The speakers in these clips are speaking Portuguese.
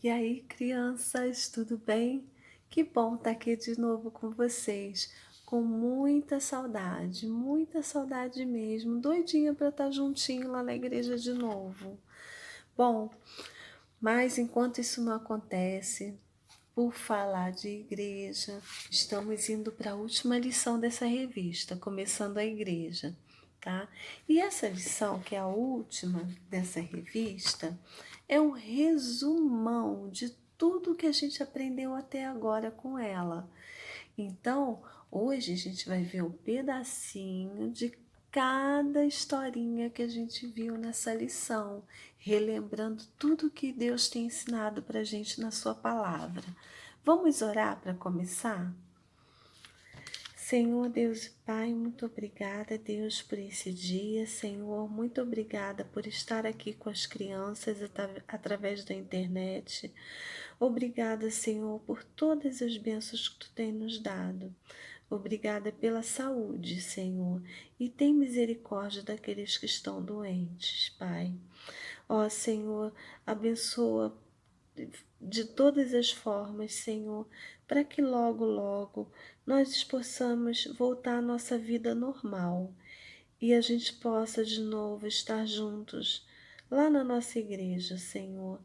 E aí, crianças, tudo bem? Que bom estar aqui de novo com vocês, com muita saudade mesmo, doidinha para estar juntinho lá na igreja de novo. Bom, mas enquanto isso não acontece, por falar de igreja, estamos indo para a última lição dessa revista, começando a igreja, tá? E essa lição, que é a última dessa revista, é um resumão de tudo que a gente aprendeu até agora com ela. Então, hoje a gente vai ver um pedacinho de cada historinha que a gente viu nessa lição, relembrando tudo que Deus tem ensinado para a gente na sua palavra. Vamos orar para começar? Senhor Deus e Pai, muito obrigada, Deus, por esse dia. Senhor, muito obrigada por estar aqui com as crianças através da internet. Obrigada, Senhor, por todas as bênçãos que Tu tem nos dado. Obrigada pela saúde, Senhor, e tem misericórdia daqueles que estão doentes, Pai. Ó, Senhor, abençoa de todas as formas, Senhor, para que logo, logo nós possamos voltar à nossa vida normal e a gente possa de novo estar juntos lá na nossa igreja, Senhor.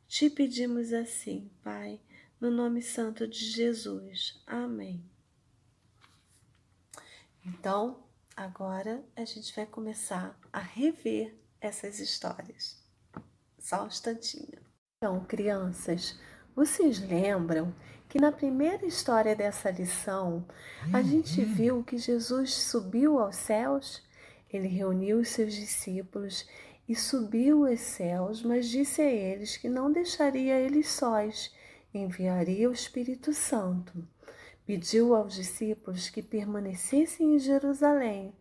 Te pedimos assim, Pai, no nome santo de Jesus. Amém. Então, agora a gente vai começar a rever essas histórias. Só um instantinho. Então, crianças, vocês lembram que na primeira história dessa lição, a gente viu que Jesus subiu aos céus? Ele reuniu os seus discípulos e subiu aos céus, mas disse a eles que não deixaria eles sós, enviaria o Espírito Santo. Pediu aos discípulos que permanecessem em Jerusalém,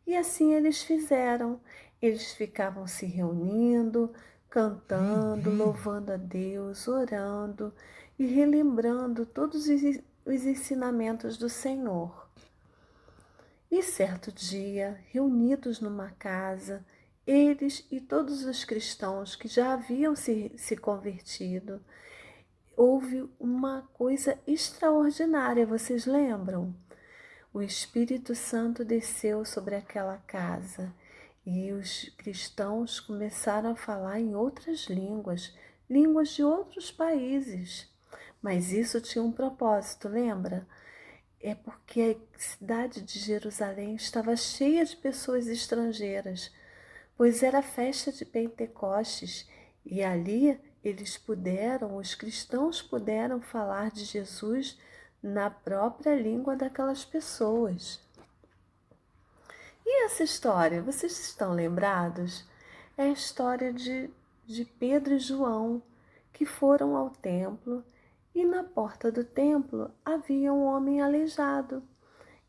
e assim eles fizeram. Eles ficavam se reunindo, cantando, louvando a Deus, orando e relembrando todos os ensinamentos do Senhor. E certo dia, reunidos numa casa, eles e todos os cristãos que já haviam se convertido, houve uma coisa extraordinária, vocês lembram? O Espírito Santo desceu sobre aquela casa e os cristãos começaram a falar em outras línguas, línguas de outros países. Mas isso tinha um propósito, lembra? É porque a cidade de Jerusalém estava cheia de pessoas estrangeiras, pois era a festa de Pentecostes e ali os cristãos puderam falar de Jesus na própria língua daquelas pessoas. E essa história, vocês estão lembrados? É a história de Pedro e João, que foram ao templo e na porta do templo havia um homem aleijado.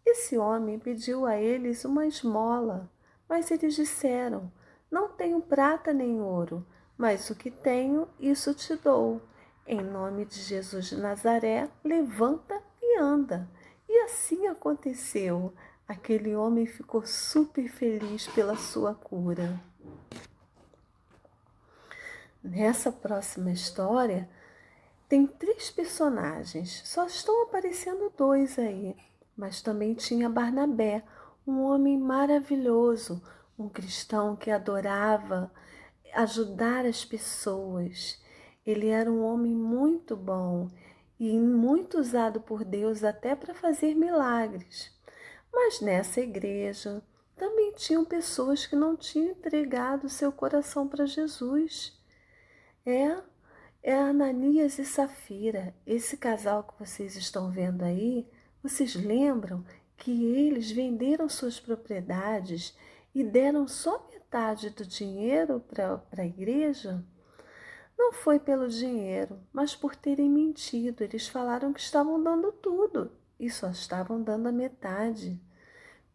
Esse homem pediu a eles uma esmola, mas eles disseram: Não tenho prata nem ouro, mas o que tenho, isso te dou. Em nome de Jesus de Nazaré, levanta e anda. E assim aconteceu. Aquele homem ficou super feliz pela sua cura. Nessa próxima história, tem 3 personagens, só estão aparecendo 2 aí, mas também tinha Barnabé, um homem maravilhoso, um cristão que adorava ajudar as pessoas. Ele era um homem muito bom e muito usado por Deus até para fazer milagres. Mas nessa igreja também tinham pessoas que não tinham entregado seu coração para Jesus. É é Ananias e Safira. Esse casal que vocês estão vendo aí, vocês lembram que eles venderam suas propriedades e deram só metade do dinheiro para a igreja? Não foi pelo dinheiro, mas por terem mentido. Eles falaram que estavam dando tudo e só estavam dando a metade.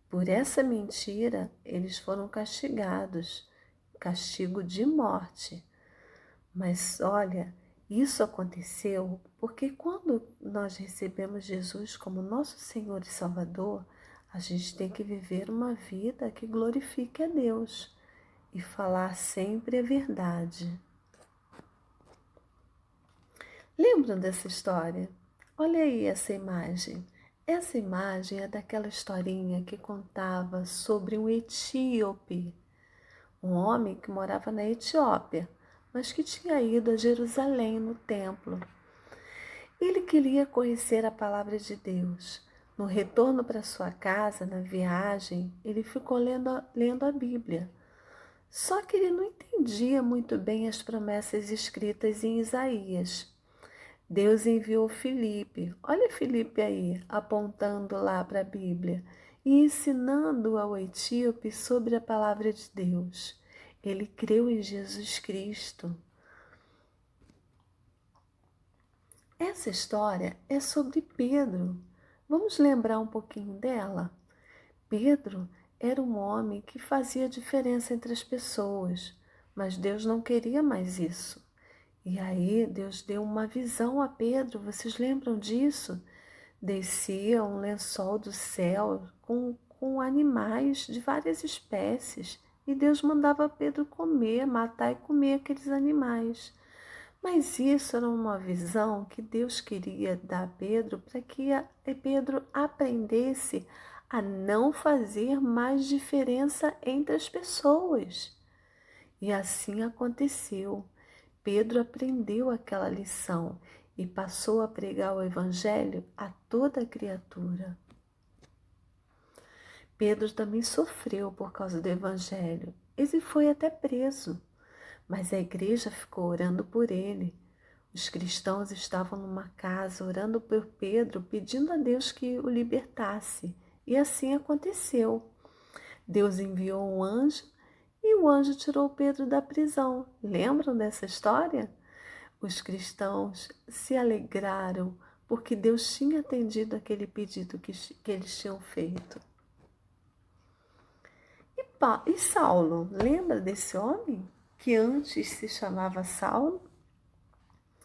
Por essa mentira, eles foram castigados, castigo de morte. Mas olha, isso aconteceu porque quando nós recebemos Jesus como nosso Senhor e Salvador, a gente tem que viver uma vida que glorifique a Deus e falar sempre a verdade. Lembram dessa história? Olha aí essa imagem. Essa imagem é daquela historinha que contava sobre um etíope, um homem que morava na Etiópia, mas que tinha ido a Jerusalém no templo. Ele queria conhecer a palavra de Deus. No retorno para sua casa, na viagem, ele ficou lendo a Bíblia. Só que ele não entendia muito bem as promessas escritas em Isaías. Deus enviou Filipe, olha Filipe aí, apontando lá para a Bíblia, e ensinando ao etíope sobre a palavra de Deus. Ele creu em Jesus Cristo. Essa história é sobre Pedro. Vamos lembrar um pouquinho dela? Pedro era um homem que fazia diferença entre as pessoas, mas Deus não queria mais isso. E aí Deus deu uma visão a Pedro, vocês lembram disso? Descia um lençol do céu com animais de várias espécies e Deus mandava Pedro comer, matar e comer aqueles animais. Mas isso era uma visão que Deus queria dar a Pedro para que Pedro aprendesse a não fazer mais diferença entre as pessoas. E assim aconteceu. Pedro aprendeu aquela lição e passou a pregar o Evangelho a toda criatura. Pedro também sofreu por causa do Evangelho. Ele foi até preso, mas a igreja ficou orando por ele. Os cristãos estavam numa casa orando por Pedro, pedindo a Deus que o libertasse. E assim aconteceu. Deus enviou um anjo e o anjo tirou Pedro da prisão. Lembram dessa história? Os cristãos se alegraram porque Deus tinha atendido aquele pedido que eles tinham feito. E Saulo, lembra desse homem que antes se chamava Saulo?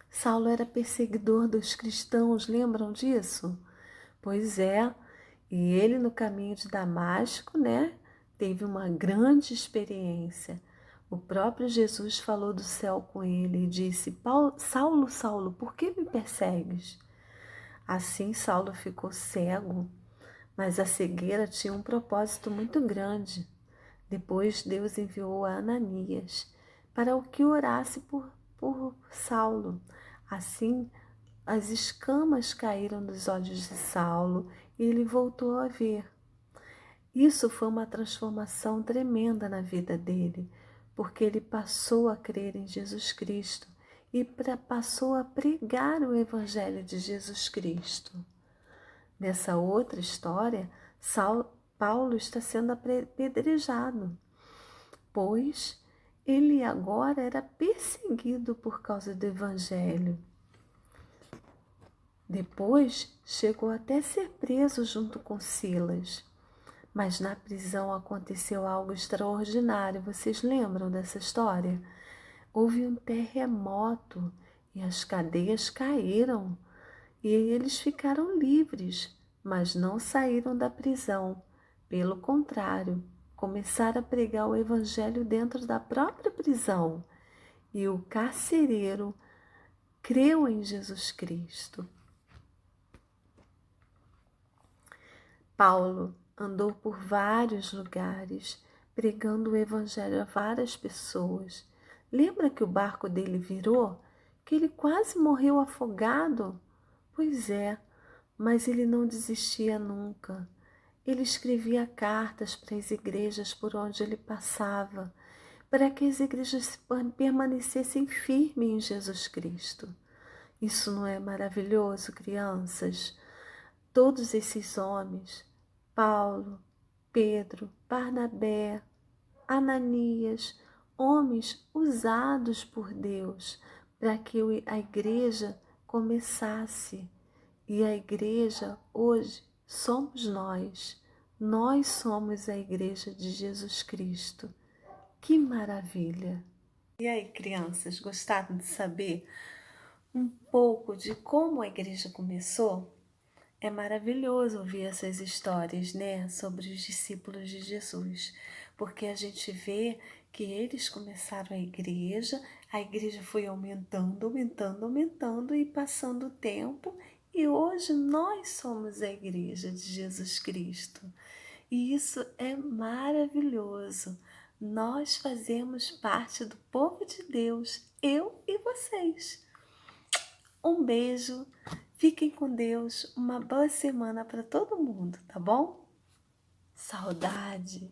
Saulo era perseguidor dos cristãos, lembram disso? Pois é, e ele no caminho de Damasco, né, teve uma grande experiência. O próprio Jesus falou do céu com ele e disse: Saulo, Saulo, por que me persegues? Assim Saulo ficou cego, mas a cegueira tinha um propósito muito grande. Depois Deus enviou a Ananias para o que orasse por Saulo. Assim, as escamas caíram dos olhos de Saulo e ele voltou a ver. Isso foi uma transformação tremenda na vida dele, porque ele passou a crer em Jesus Cristo e passou a pregar o Evangelho de Jesus Cristo. Nessa outra história, Paulo está sendo apedrejado, pois ele agora era perseguido por causa do Evangelho. Depois chegou até a ser preso junto com Silas. Mas na prisão aconteceu algo extraordinário. Vocês lembram dessa história? Houve um terremoto e as cadeias caíram e eles ficaram livres, mas não saíram da prisão. Pelo contrário, começaram a pregar o evangelho dentro da própria prisão. E o carcereiro creu em Jesus Cristo. Paulo andou por vários lugares, pregando o evangelho a várias pessoas. Lembra que o barco dele virou? Que ele quase morreu afogado? Pois é, mas ele não desistia nunca. Ele escrevia cartas para as igrejas por onde ele passava, para que as igrejas permanecessem firmes em Jesus Cristo. Isso não é maravilhoso, crianças? Todos esses homens, Paulo, Pedro, Barnabé, Ananias, homens usados por Deus para que a igreja começasse. E a igreja hoje somos nós. Nós somos a igreja de Jesus Cristo. Que maravilha! E aí, crianças, gostaram de saber um pouco de como a igreja começou? É maravilhoso ouvir essas histórias, né, sobre os discípulos de Jesus, porque a gente vê que eles começaram a igreja, A igreja foi aumentando, aumentando, aumentando e passando o tempo. E hoje nós somos a igreja de Jesus Cristo. E isso é maravilhoso. Nós fazemos parte do povo de Deus, eu e vocês. Um beijo, fiquem com Deus, uma boa semana para todo mundo, tá bom? Saudade!